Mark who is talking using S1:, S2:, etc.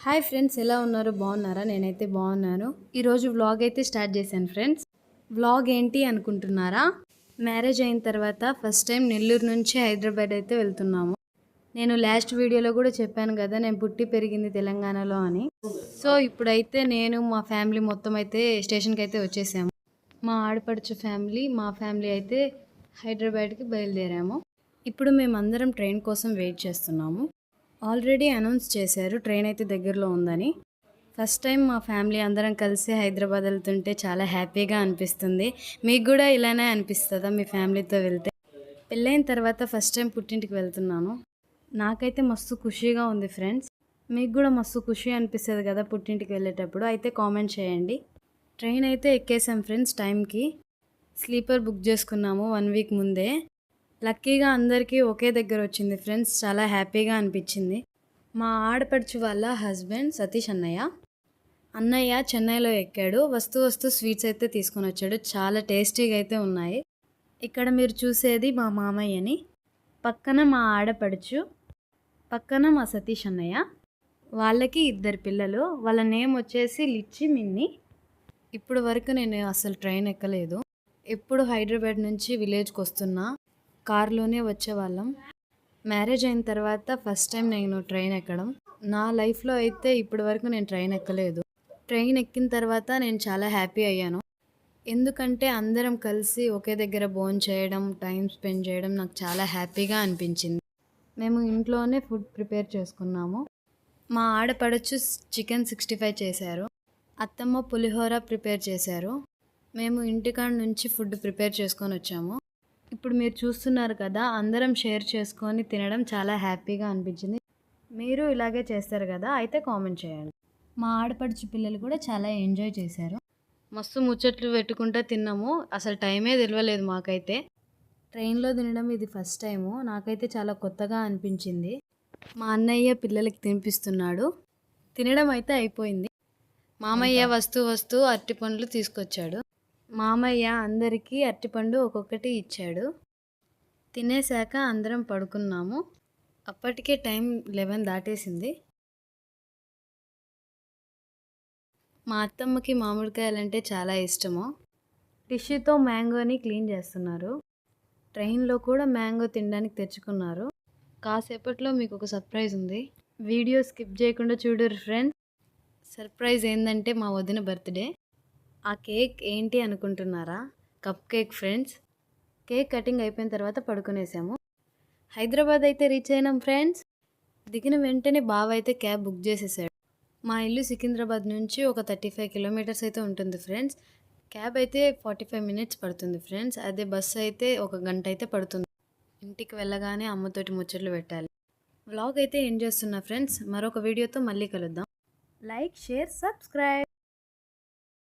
S1: Hi friends, ఎలా ఉన్నారు? బాగున్నారా? నేనైతే బాగున్నాను. ఈరోజు వ్లాగ్ అయితే స్టార్ట్ చేశాను ఫ్రెండ్స్. వ్లాగ్ ఏంటి అనుకుంటున్నారా? మ్యారేజ్ అయిన తర్వాత ఫస్ట్ టైం నెల్లూరు నుంచి హైదరాబాద్ అయితే వెళ్తున్నాము. నేను లాస్ట్ వీడియోలో కూడా చెప్పాను కదా, నేను పుట్టి పెరిగింది తెలంగాణలో అని. సో ఇప్పుడైతే నేను మా ఫ్యామిలీ మొత్తం అయితే స్టేషన్కి అయితే వచ్చేసాము. మా ఆడపడుచు ఫ్యామిలీ, మా ఫ్యామిలీ అయితే హైదరాబాద్కి బయలుదేరాము. ఇప్పుడు మేమందరం ట్రైన్ కోసం వెయిట్ చేస్తున్నాము. ఆల్రెడీ అనౌన్స్ చేశారు ట్రైన్ అయితే దగ్గరలో ఉందని. ఫస్ట్ టైం మా ఫ్యామిలీ అందరం కలిసి హైదరాబాద్ వెళ్తుంటే చాలా హ్యాపీగా అనిపిస్తుంది. మీకు కూడా ఇలానే అనిపిస్తుందా మీ ఫ్యామిలీతో వెళ్తే? పెళ్ళైన తర్వాత ఫస్ట్ టైం పుట్టింటికి వెళ్తున్నాను. నాకైతే మస్తు ఖుషీగా ఉంది ఫ్రెండ్స్. మీకు కూడా మస్తు ఖుషి అనిపిస్తుంది కదా పుట్టింటికి వెళ్ళేటప్పుడు? అయితే కామెంట్ చేయండి. ట్రైన్ అయితే ఎక్కేసాం ఫ్రెండ్స్ టైంకి. స్లీపర్ బుక్ చేసుకున్నాము 1 వీక్ ముందే. లక్కీగా అందరికీ ఒకే దగ్గర వచ్చింది ఫ్రెండ్స్. చాలా హ్యాపీగా అనిపించింది. మా ఆడపడుచు వాళ్ళ హస్బెండ్ సతీష్ అన్నయ్య చెన్నైలో ఎక్కాడు. వస్తూ స్వీట్స్ అయితే తీసుకొని వచ్చాడు. చాలా టేస్టీగా అయితే ఉన్నాయి. ఇక్కడ మీరు చూసేది మా మామయ్యని, పక్కన మా ఆడపడుచు, పక్కన మా సతీష్ అన్నయ్య. వాళ్ళకి 2 పిల్లలు. వాళ్ళ నేమ్ వచ్చేసి లిచ్చి, మిన్ని. ఇప్పుడు వరకు నేను అసలు ట్రైన్ ఎక్కలేదు. ఎప్పుడు హైదరాబాద్ నుంచి విలేజ్కి వస్తున్నా కార్లోనే వచ్చేవాళ్ళం. మ్యారేజ్ అయిన తర్వాత ఫస్ట్ టైం నేను ట్రైన్ ఎక్కడం. నా లైఫ్లో అయితే ఇప్పటి వరకు నేను ట్రైన్ ఎక్కలేదు. ట్రైన్ ఎక్కిన తర్వాత నేను చాలా హ్యాపీ అయ్యాను. ఎందుకంటే అందరం కలిసి ఒకే దగ్గర భోంచేయడం, టైం స్పెండ్ చేయడం నాకు చాలా హ్యాపీగా అనిపించింది. మేము ఇంట్లోనే ఫుడ్ ప్రిపేర్ చేసుకున్నాము. మా ఆడపడచ్చు చికెన్ 65 చేశారు. అత్తమ్మ పులిహోర ప్రిపేర్ చేశారు. మేము ఇంటికాడ నుంచి ఫుడ్ ప్రిపేర్ చేసుకొని వచ్చాము. ఇప్పుడు మీరు చూస్తున్నారు కదా, అందరం షేర్ చేసుకొని తినడం చాలా హ్యాపీగా అనిపించింది. మీరు ఇలాగే చేస్తారు కదా? అయితే కామెంట్ చేయండి. మా ఆడపడుచు పిల్లలు కూడా చాలా ఎంజాయ్ చేశారు. మస్తు ముచ్చట్లు పెట్టుకుంటూ తిన్నాము. అసలు టైమే తెలియలేదు మాకైతే. ట్రైన్లో తినడం ఇది ఫస్ట్ టైము. నాకైతే చాలా కొత్తగా అనిపించింది. మా అన్నయ్య పిల్లలకి తినిపిస్తున్నాడు. తినడం అయితే అయిపోయింది. మామయ్య వస్తూ అరటిపండ్లు తీసుకొచ్చాడు. మామయ్య అందరికీ అరటిపండు ఒక్కొక్కటి ఇచ్చాడు. తినేశాక అందరం పడుకున్నాము. అప్పటికే టైం 11 దాటేసింది. మా అత్తమ్మకి మామిడికాయలంటే చాలా ఇష్టము. టిష్యూతో మ్యాంగోని క్లీన్ చేస్తున్నారు. ట్రైన్లో కూడా మ్యాంగో తినడానికి తెచ్చుకున్నారు. కాసేపట్లో మీకు ఒక సర్ప్రైజ్ ఉంది. వీడియో స్కిప్ చేయకుండా చూడరు ఫ్రెండ్స్. సర్ప్రైజ్ ఏంటంటే మా వదిన బర్త్డే. ఆ కేక్ ఏంటి అనుకుంటున్నారా? Cup cake friends. Cake cutting అయిపోయిన తర్వాత పడుకునేసాము. హైదరాబాద్ అయితే రీచ్ అయినాం ఫ్రెండ్స్. దిగిన వెంటనే బావ అయితే క్యాబ్ బుక్ చేసేసాడు. మా ఇల్లు సికింద్రాబాద్ నుంచి ఒక 35 కిలోమీటర్స్ అయితే ఉంటుంది ఫ్రెండ్స్. క్యాబ్ అయితే 45 మినిట్స్ పడుతుంది ఫ్రెండ్స్. అదే బస్సు అయితే 1 గంట అయితే పడుతుంది. ఇంటికి వెళ్ళగానే అమ్మతోటి ముచ్చట్లు పెట్టాలి. వ్లాగ్ అయితే ఎండ్ చేస్తున్నా ఫ్రెండ్స్. మరొక వీడియోతో మళ్ళీ కలుద్దాం. Like, share, subscribe.